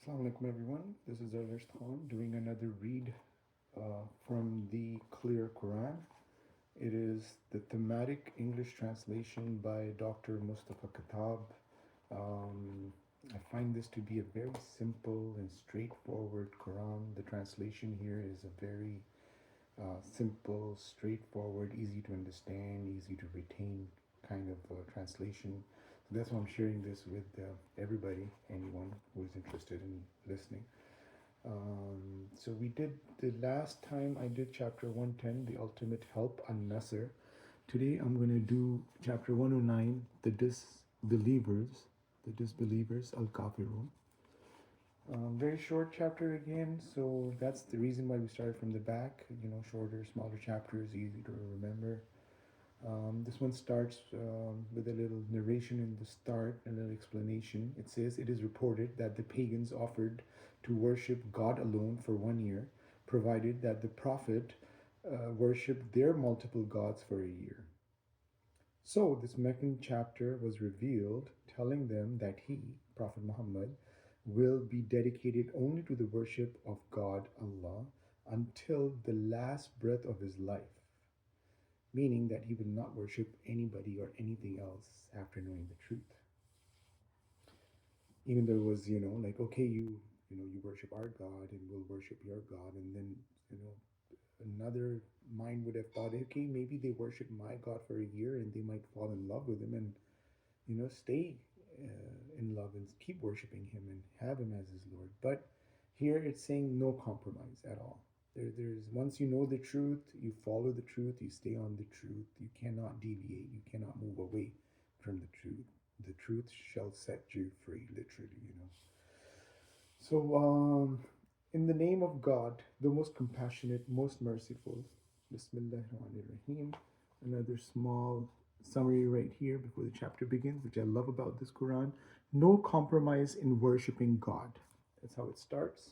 Assalamu alaikum everyone. This is Earlier Khan doing another read from the Clear Quran. It is the thematic English translation by Dr. Mustafa Khattab. I find this to be a very simple and straightforward Quran. The translation here is a very simple, straightforward, easy to understand, easy to retain kind of translation. So that's why I'm sharing this with everybody, anyone who is interested in listening. So we did the last time I did chapter 110, the ultimate help, An-Nasr. Today I'm going to do chapter 109, the disbelievers, Al-Kafirun. Very short chapter again, so that's the reason why we started from the back. Shorter, smaller chapters, easy to remember. This one starts with a little narration in the start, a little explanation. It says, "It is reported that the pagans offered to worship God alone for 1 year, provided that the Prophet worshipped their multiple gods for a year. So this Meccan chapter was revealed, telling them that he, Prophet Muhammad, will be dedicated only to the worship of God Allah until the last breath of his life, meaning that he will not worship anybody or anything else after knowing the truth. Even though it was, like, okay, you worship our God and we'll worship your God, and then, another mind would have thought, okay, maybe they worship my God for a year and they might fall in love with him and, stay in love and keep worshiping him and have him as his Lord. But here it's saying no compromise at all. There's once you know the truth, you follow the truth, you stay on the truth. You cannot deviate. You cannot move away from the truth. The truth shall set you free, literally. So, in the name of God, the most compassionate, most merciful. Bismillahirrahmanirrahim. Another small summary right here before the chapter begins, which I love about this Quran. No compromise in worshiping God. That's how it starts.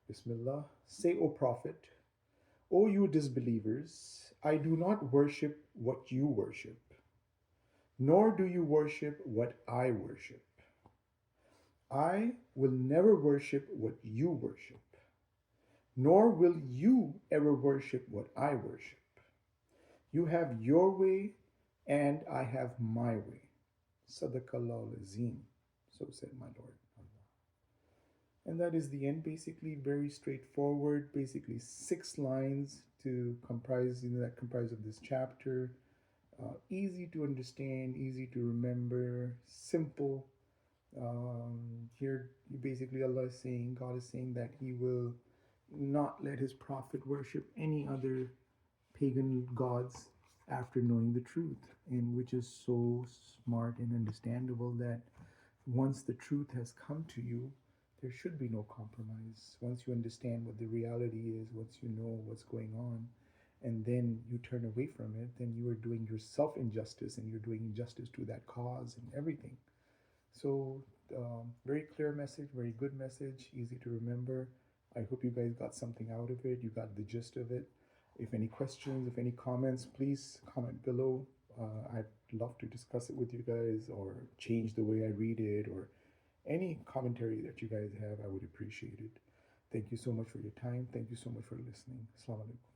Bismillah. Say, O Prophet, O you disbelievers, I do not worship what you worship, nor do you worship what I worship. I will never worship what you worship, nor will you ever worship what I worship. You have your way, and I have my way. Sadaqallahu al-Azim. So said my Lord. And that is the end, basically. Very straightforward, basically 6 lines to comprise, that comprise of this chapter. Easy to understand, easy to remember, simple. Here, basically, Allah is saying, God is saying that He will not let His Prophet worship any other pagan gods after knowing the truth, and which is so smart and understandable that once the truth has come to you, there should be no compromise. Once you understand what the reality is, once you know what's going on, and then you turn away from it, then you are doing yourself injustice, and you're doing injustice to that cause and everything. So, very clear message, very good message, easy to remember. I hope you guys got something out of it. You got the gist of it. If any questions, if any comments, please comment below. I'd love to discuss it with you guys, or change the way I read it, or any commentary that you guys have. I would appreciate it. Thank you so much for your time. Thank you so much for listening. Assalamu alaikum.